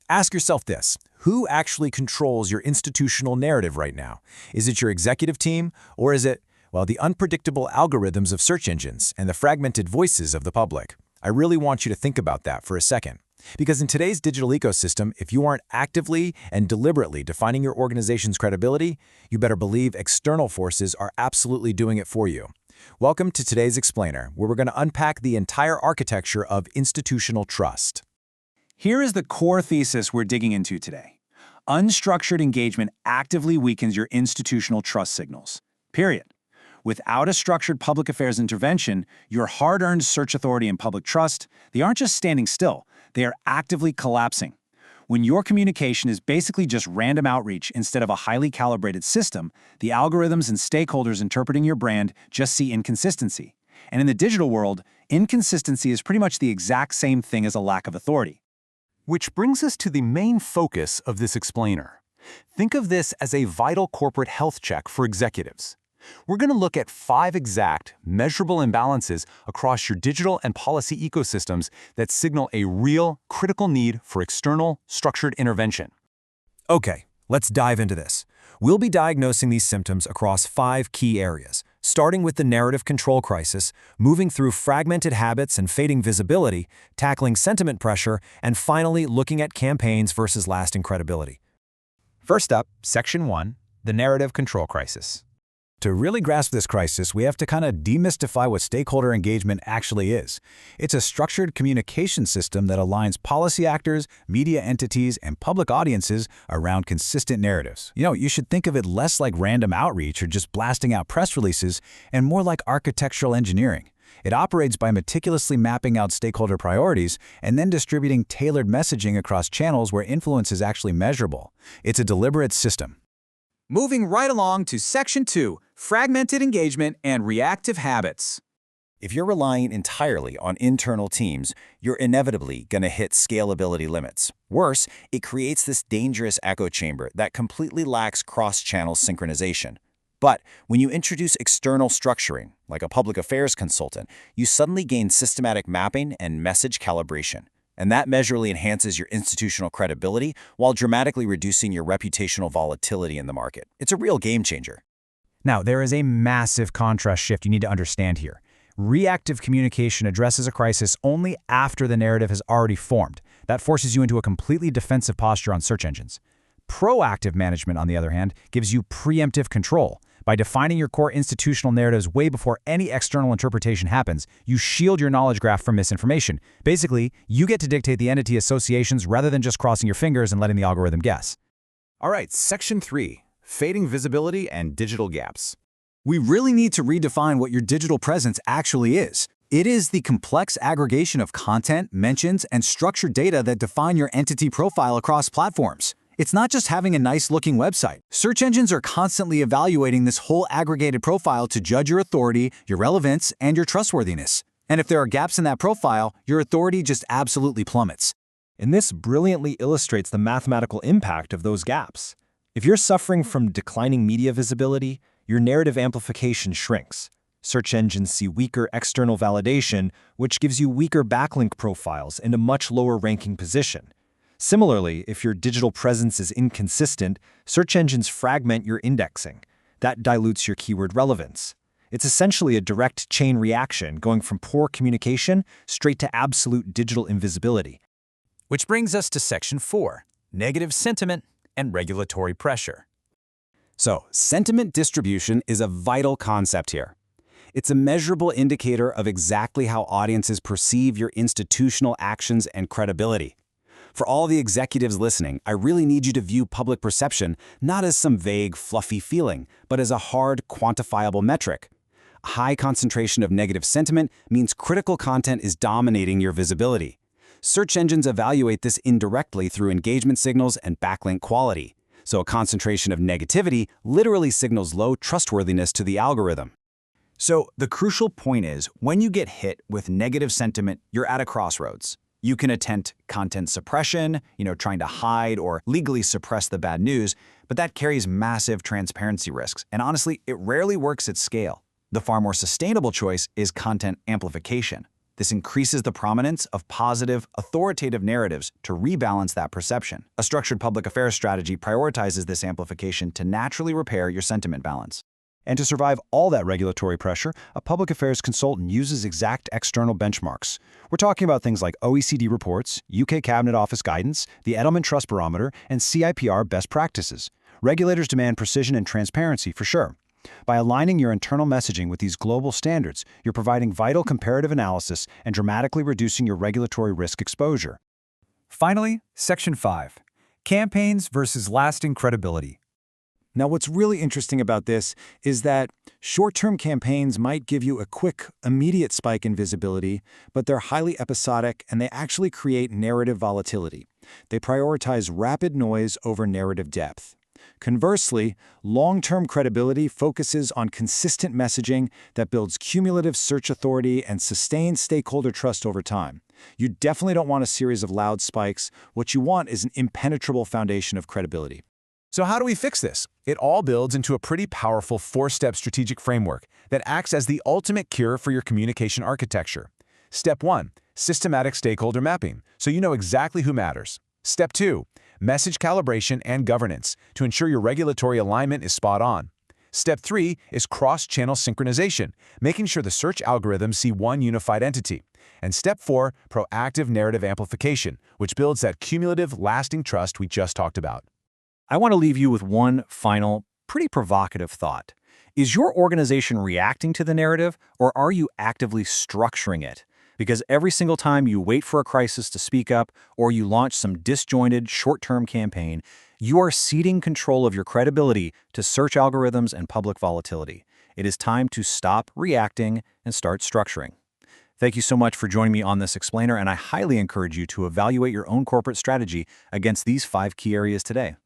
Ask yourself this: who actually controls your institutional narrative right now? Is it your executive team, or is it, well, the unpredictable algorithms of search engines and the fragmented voices of the public? I really want you to think about that for a second. Because in today's digital ecosystem, if you aren't actively and deliberately defining your organization's credibility, you better believe external forces are absolutely doing it for you. Welcome to today's Explainer, where we're going to unpack the entire architecture of institutional trust. Here is the core thesis we're digging into today. Unstructured engagement actively weakens your institutional trust signals. Period. Without a structured public affairs intervention, your hard-earned search authority and public trust, they aren't just standing still, they are actively collapsing. When your communication is basically just random outreach instead of a highly calibrated system, the algorithms and stakeholders interpreting your brand just see inconsistency. And in the digital world, inconsistency is pretty much the exact same thing as a lack of authority. Which brings us to the main focus of this explainer. Think of this as a vital corporate health check for executives. We're going to look at 5 exact, measurable imbalances across your digital and policy ecosystems that signal a real, critical need for external, structured intervention. Okay, let's dive into this. We'll be diagnosing these symptoms across 5 key areas, starting with the narrative control crisis, moving through fragmented habits and fading visibility, tackling sentiment pressure, and finally looking at campaigns versus lasting credibility. First up, Section 1, the narrative control crisis. To really grasp this crisis, we have to kind of demystify what stakeholder engagement actually is. It's a structured communication system that aligns policy actors, media entities, and public audiences around consistent narratives. You should think of it less like random outreach or just blasting out press releases, and more like architectural engineering. It operates by meticulously mapping out stakeholder priorities and then distributing tailored messaging across channels where influence is actually measurable. It's a deliberate system. Moving right along to Section 2, fragmented engagement and reactive habits. If you're relying entirely on internal teams, you're inevitably going to hit scalability limits. Worse, it creates this dangerous echo chamber that completely lacks cross-channel synchronization. But when you introduce external structuring, like a public affairs consultant, you suddenly gain systematic mapping and message calibration. And that measurably enhances your institutional credibility while dramatically reducing your reputational volatility in the market. It's a real game changer. Now, there is a massive contrast shift you need to understand here. Reactive communication addresses a crisis only after the narrative has already formed. That forces you into a completely defensive posture on search engines. Proactive management, on the other hand, gives you preemptive control. By defining your core institutional narratives way before any external interpretation happens, you shield your knowledge graph from misinformation. Basically, you get to dictate the entity associations rather than just crossing your fingers and letting the algorithm guess. All right, Section 3, fading visibility and digital gaps. We really need to redefine what your digital presence actually is. It is the complex aggregation of content, mentions, and structured data that define your entity profile across platforms. It's not just having a nice-looking website. Search engines are constantly evaluating this whole aggregated profile to judge your authority, your relevance, and your trustworthiness. And if there are gaps in that profile, your authority just absolutely plummets. And this brilliantly illustrates the mathematical impact of those gaps. If you're suffering from declining media visibility, your narrative amplification shrinks. Search engines see weaker external validation, which gives you weaker backlink profiles and a much lower ranking position. Similarly, if your digital presence is inconsistent, search engines fragment your indexing. That dilutes your keyword relevance. It's essentially a direct chain reaction, going from poor communication straight to absolute digital invisibility. Which brings us to Section 4, negative sentiment and regulatory pressure. So, sentiment distribution is a vital concept here. It's a measurable indicator of exactly how audiences perceive your institutional actions and credibility. For all the executives listening, I really need you to view public perception not as some vague, fluffy feeling, but as a hard, quantifiable metric. A high concentration of negative sentiment means critical content is dominating your visibility. Search engines evaluate this indirectly through engagement signals and backlink quality. So a concentration of negativity literally signals low trustworthiness to the algorithm. So the crucial point is, when you get hit with negative sentiment, you're at a crossroads. You can attempt content suppression, trying to hide or legally suppress the bad news, but that carries massive transparency risks. And honestly, it rarely works at scale. The far more sustainable choice is content amplification. This increases the prominence of positive, authoritative narratives to rebalance that perception. A structured public affairs strategy prioritizes this amplification to naturally repair your sentiment balance. And to survive all that regulatory pressure, a public affairs consultant uses exact external benchmarks. We're talking about things like OECD reports, UK Cabinet Office guidance, the Edelman Trust Barometer, and CIPR best practices. Regulators demand precision and transparency for sure. By aligning your internal messaging with these global standards, you're providing vital comparative analysis and dramatically reducing your regulatory risk exposure. Finally, Section 5. Campaigns versus lasting credibility. Now, what's really interesting about this is that short-term campaigns might give you a quick, immediate spike in visibility, but they're highly episodic and they actually create narrative volatility. They prioritize rapid noise over narrative depth. Conversely, long-term credibility focuses on consistent messaging that builds cumulative search authority and sustains stakeholder trust over time. You definitely don't want a series of loud spikes. What you want is an impenetrable foundation of credibility. So how do we fix this? It all builds into a pretty powerful 4-step strategic framework that acts as the ultimate cure for your communication architecture. Step 1, systematic stakeholder mapping, so you know exactly who matters. Step 2, message calibration and governance to ensure your regulatory alignment is spot on. Step 3 is cross-channel synchronization, making sure the search algorithms see one unified entity. And Step 4, proactive narrative amplification, which builds that cumulative, lasting trust we just talked about. I want to leave you with one final, pretty provocative thought. Is your organization reacting to the narrative, or are you actively structuring it? Because every single time you wait for a crisis to speak up, or you launch some disjointed, short-term campaign, you are ceding control of your credibility to search algorithms and public volatility. It is time to stop reacting and start structuring. Thank you so much for joining me on this explainer, and I highly encourage you to evaluate your own corporate strategy against these 5 key areas today.